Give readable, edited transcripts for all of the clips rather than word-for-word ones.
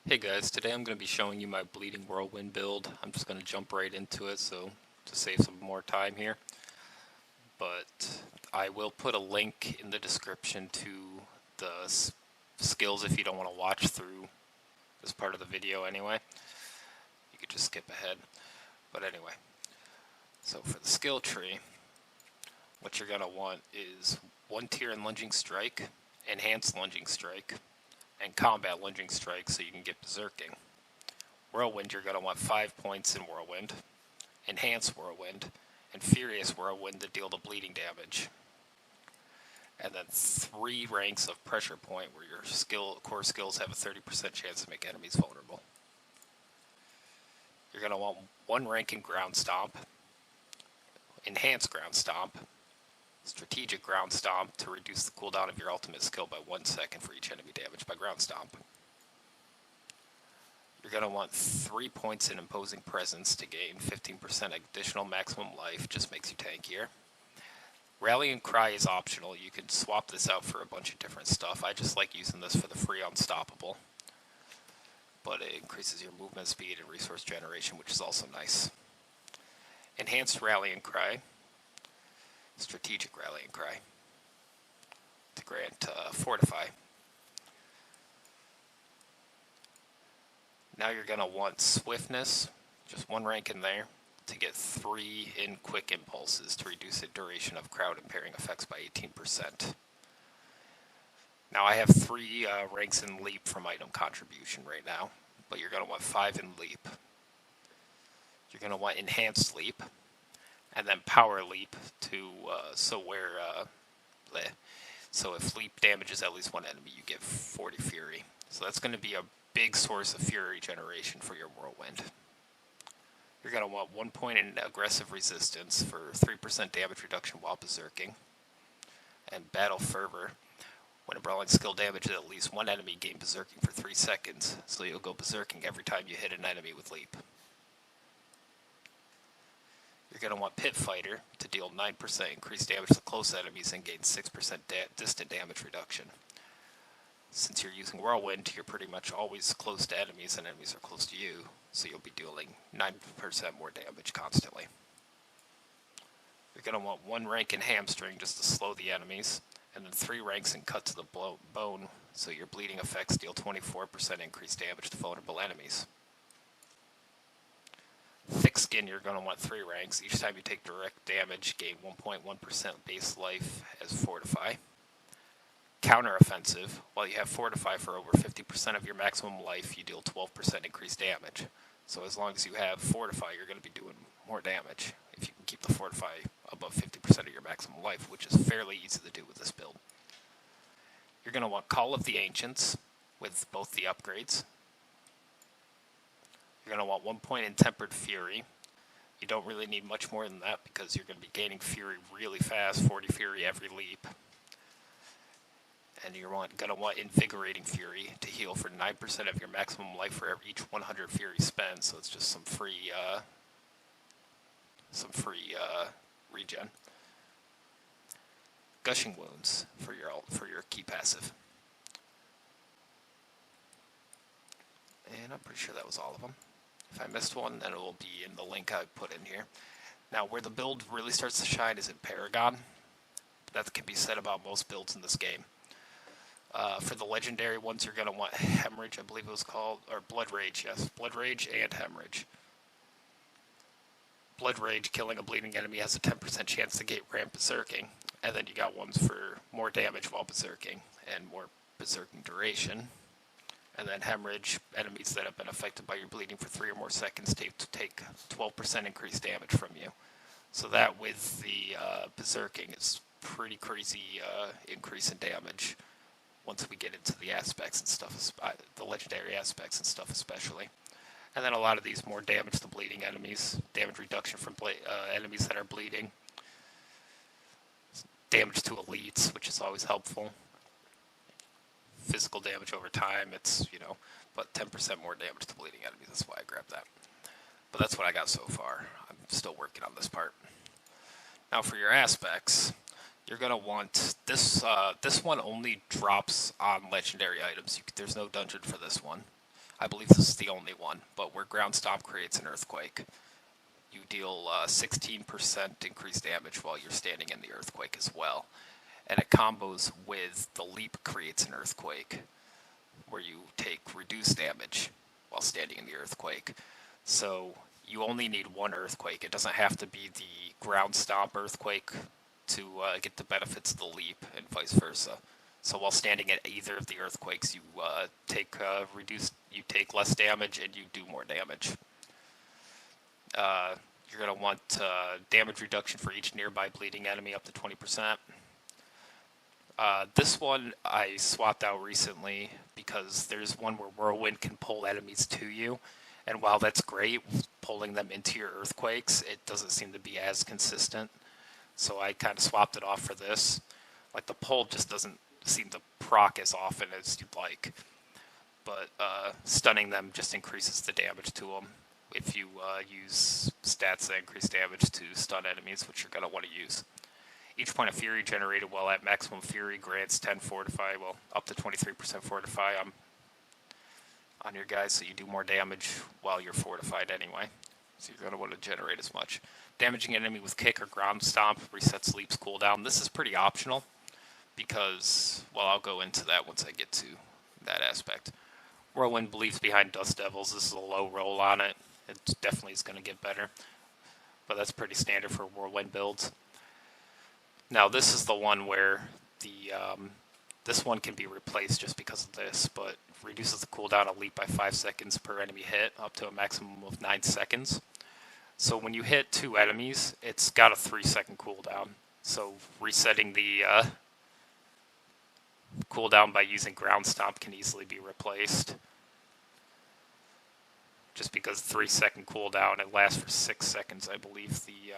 Hey guys, today I'm going to be showing you my Bleeding Whirlwind build. I'm just going to jump right into it so to save some more time here. But I will put a link in the description to the skills if you don't want to watch through this part of the video anyway. You could just skip ahead. But anyway, so for the skill tree, what you're going to want is 1 tier in Lunging Strike, Enhanced Lunging Strike, and Combat Lunging Strike so you can get Berserking. Whirlwind, you're going to want 5 points in Whirlwind, Enhanced Whirlwind, and Furious Whirlwind to deal the bleeding damage. And then 3 ranks of Pressure Point where your core skills have a 30% chance to make enemies vulnerable. You're going to want 1 rank in Ground Stomp, Enhanced Ground Stomp, Strategic Ground Stomp to reduce the cooldown of your ultimate skill by 1 second for each enemy damaged by Ground Stomp. You're going to want 3 points in Imposing Presence to gain 15% additional maximum life, just makes you tankier. Rallying Cry is optional, you can swap this out for a bunch of different stuff. I just like using this for the free Unstoppable. But it increases your movement speed and resource generation, which is also nice. Enhanced Rallying Cry, Strategic Rallying Cry, to grant Fortify. Now you're going to want Swiftness, just 1 rank in there, to get 3 in Quick Impulses to reduce the duration of crowd impairing effects by 18%. Now I have 3 ranks in Leap from item contribution right now, but you're going to want 5 in Leap. You're going to want Enhanced Leap, and then Power Leap to, so if Leap damages at least 1 enemy, you get 40 Fury. So that's going to be a big source of Fury generation for your Whirlwind. You're going to want 1 point in Aggressive Resistance for 3% damage reduction while Berserking. And Battle Fervor. When a brawling skill damages at least 1 enemy, gain Berserking for 3 seconds, so you'll go Berserking every time you hit an enemy with Leap. You're going to want Pit Fighter to deal 9% increased damage to close enemies and gain 6% distant damage reduction. Since you're using Whirlwind, you're pretty much always close to enemies and enemies are close to you, so you'll be dealing 9% more damage constantly. You're going to want 1 rank in Hamstring just to slow the enemies, and then 3 ranks in Cut to the Bone, so your bleeding effects deal 24% increased damage to vulnerable enemies. Thick Skin, you're going to want 3 ranks. Each time you take direct damage, gain 1.1% base life as Fortify. Counter-offensive, while you have Fortify for over 50% of your maximum life, you deal 12% increased damage. So as long as you have Fortify, you're going to be doing more damage if you can keep the Fortify above 50% of your maximum life, which is fairly easy to do with this build. You're going to want Call of the Ancients with both the upgrades. You're going to want 1 point in Tempered Fury. You don't really need much more than that because you're going to be gaining Fury really fast, 40 Fury every leap. And you're going to want Invigorating Fury to heal for 9% of your maximum life for each 100 Fury spent, so it's just some free regen. Gushing Wounds for your key passive. And I'm pretty sure that was all of them. If I missed one, then it will be in the link I put in here. Now, where the build really starts to shine is in Paragon. That can be said about most builds in this game. For the legendary ones, you're going to want Hemorrhage, I believe it was called, or Blood Rage, yes. Blood Rage and Hemorrhage. Blood Rage, killing a bleeding enemy has a 10% chance to get ramp Berserking. And then you got ones for more damage while Berserking and more Berserking duration. And then Hemorrhage, enemies that have been affected by your bleeding for 3 or more seconds take 12% increased damage from you. So that with the Berserking is pretty crazy increase in damage once we get into the aspects and stuff, the legendary aspects and stuff especially. And then a lot of these more damage to bleeding enemies, damage reduction from enemies that are bleeding, damage to elites, which is always helpful. Physical damage over time, it's, but 10% more damage to bleeding enemies, that's why I grabbed that. But that's what I got so far. I'm still working on this part. Now for your aspects, you're going to want this one only drops on legendary items. There's no dungeon for this one. I believe this is the only one, but where Ground Stomp creates an earthquake. You deal 16% increased damage while you're standing in the earthquake as well. And it combos with the leap creates an earthquake, where you take reduced damage while standing in the earthquake. So you only need one earthquake. It doesn't have to be the Ground Stomp earthquake to get the benefits of the leap, and vice versa. So while standing at either of the earthquakes, you you take less damage and you do more damage. You're going to want damage reduction for each nearby bleeding enemy up to 20%. This one I swapped out recently because there's one where Whirlwind can pull enemies to you, and while that's great, pulling them into your earthquakes, it doesn't seem to be as consistent. So I kind of swapped it off for this. Like, the pull just doesn't seem to proc as often as you'd like, but stunning them just increases the damage to them if you use stats that increase damage to stun enemies, which you're going to want to use. Each point of fury generated while at maximum fury grants 10 fortify, well, up to 23% fortify on your guys, so you do more damage while you're fortified anyway. So you're going to want to generate as much. Damaging an enemy with kick or ground stomp resets leap's cooldown. This is pretty optional because, well, I'll go into that once I get to that aspect. Whirlwind believes behind Dust Devils. This is a low roll on it. It definitely is going to get better, but that's pretty standard for Whirlwind builds. Now this is the one where this one can be replaced just because of this, but reduces the cooldown of leap by 5 seconds per enemy hit, up to a maximum of 9 seconds. So when you hit 2 enemies, it's got a 3-second cooldown. So resetting the cooldown by using Ground Stomp can easily be replaced. Just because 3-second cooldown, it lasts for 6 seconds, I believe. The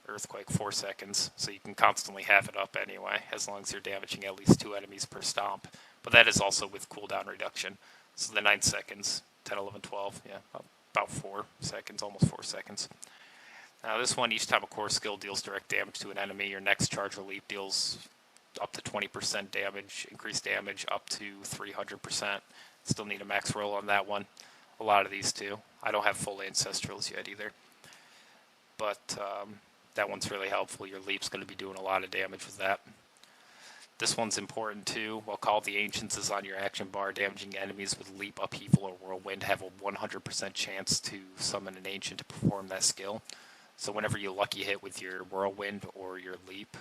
Earthquake 4 seconds, so you can constantly have it up anyway, as long as you're damaging at least 2 enemies per stomp. But that is also with cooldown reduction. So the 9 seconds, 10, 11, 12, yeah, about 4 seconds, almost 4 seconds. Now this one, each time a core skill deals direct damage to an enemy, your next charge or leap deals up to 20% damage, increased damage up to 300%. Still need a max roll on that one. A lot of these too. I don't have full ancestrals yet either. But that one's really helpful. Your leap's going to be doing a lot of damage with that. This one's important too. While Call of the Ancients is on your action bar, damaging enemies with leap, upheaval, or whirlwind have a 100% chance to summon an ancient to perform that skill. So whenever you lucky hit with your whirlwind or your leap,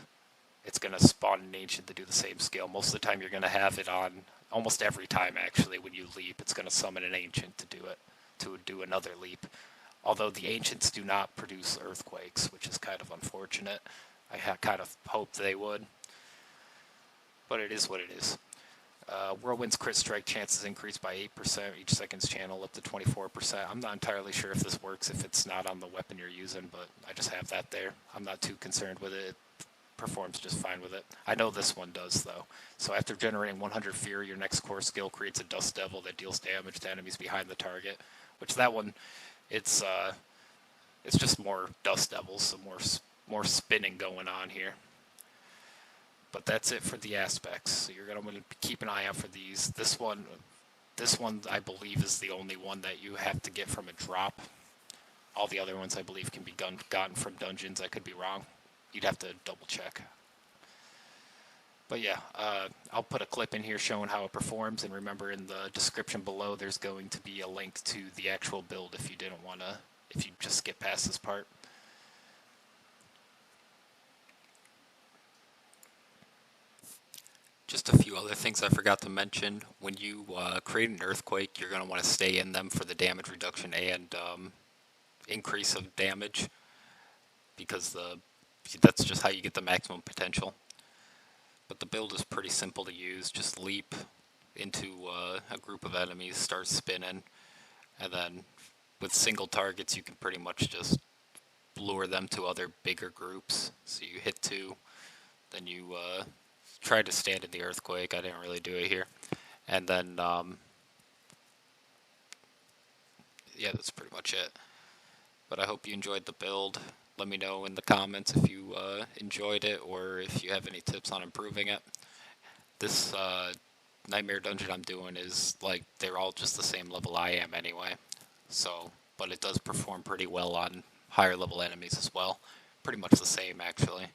it's going to spawn an ancient to do the same skill. Most of the time you're going to have it on, almost every time actually, when you leap, it's going to summon an ancient to do it, to do another leap. Although the ancients do not produce earthquakes, which is kind of unfortunate. I kind of hoped they would. But it is what it is. Whirlwind's crit strike chances increase by 8% each second's channel, up to 24%. I'm not entirely sure if this works if it's not on the weapon you're using, but I just have that there. I'm not too concerned with it. It performs just fine with it. I know this one does, though. So after generating 100 Fury, your next core skill creates a Dust Devil that deals damage to enemies behind the target, which that one... It's just more Dust Devils, so more spinning going on here. But that's it for the aspects. So you're going to keep an eye out for these. This one I believe is the only one that you have to get from a drop. All the other ones I believe can be gotten from dungeons. I could be wrong. You'd have to double check. But yeah, I'll put a clip in here showing how it performs, and remember in the description below there's going to be a link to the actual build if you if you just skip past this part. Just a few other things I forgot to mention. When you create an earthquake, you're going to want to stay in them for the damage reduction and increase of damage, because that's just how you get the maximum potential. But the build is pretty simple to use. Just leap into a group of enemies, start spinning, and then with single targets you can pretty much just lure them to other bigger groups. So you hit 2, then you try to stand in the earthquake. I didn't really do it here. And then, yeah, that's pretty much it. But I hope you enjoyed the build. Let me know in the comments if you enjoyed it or if you have any tips on improving it. This Nightmare Dungeon I'm doing is, like, they're all just the same level I am anyway. So, but it does perform pretty well on higher level enemies as well. Pretty much the same, actually.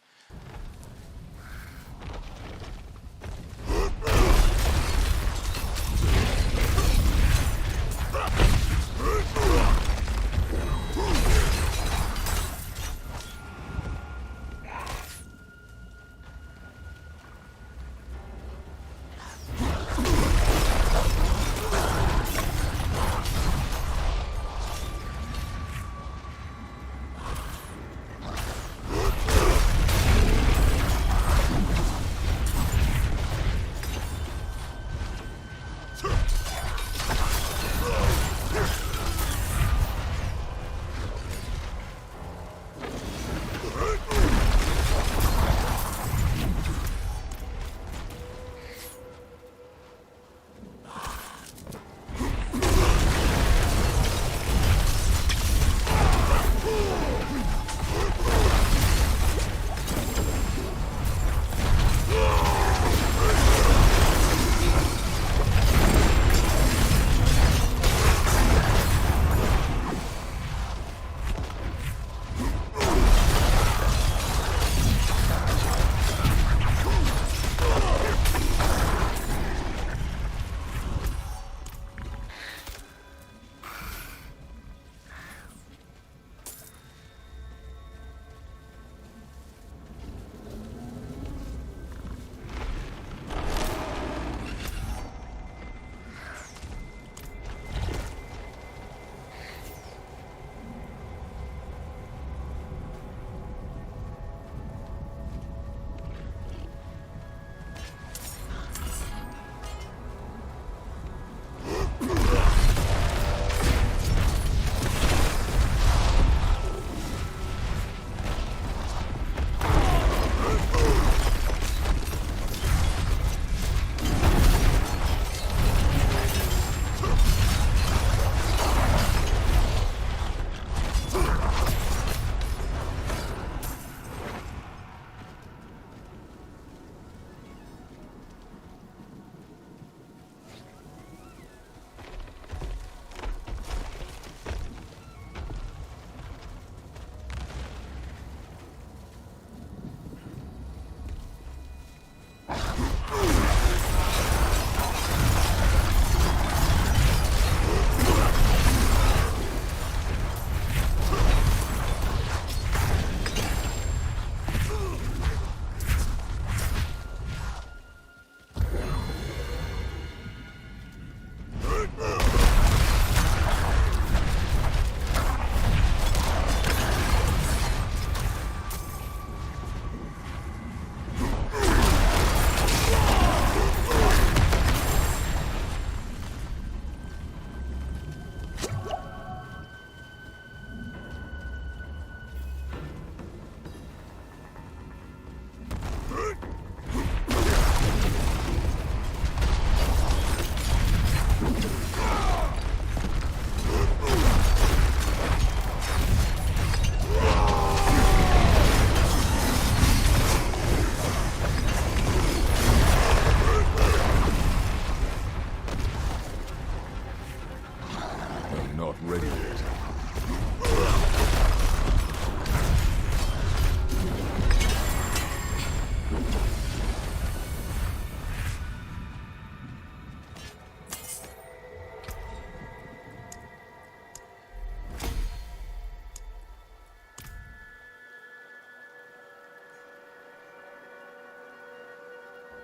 Not ready yet.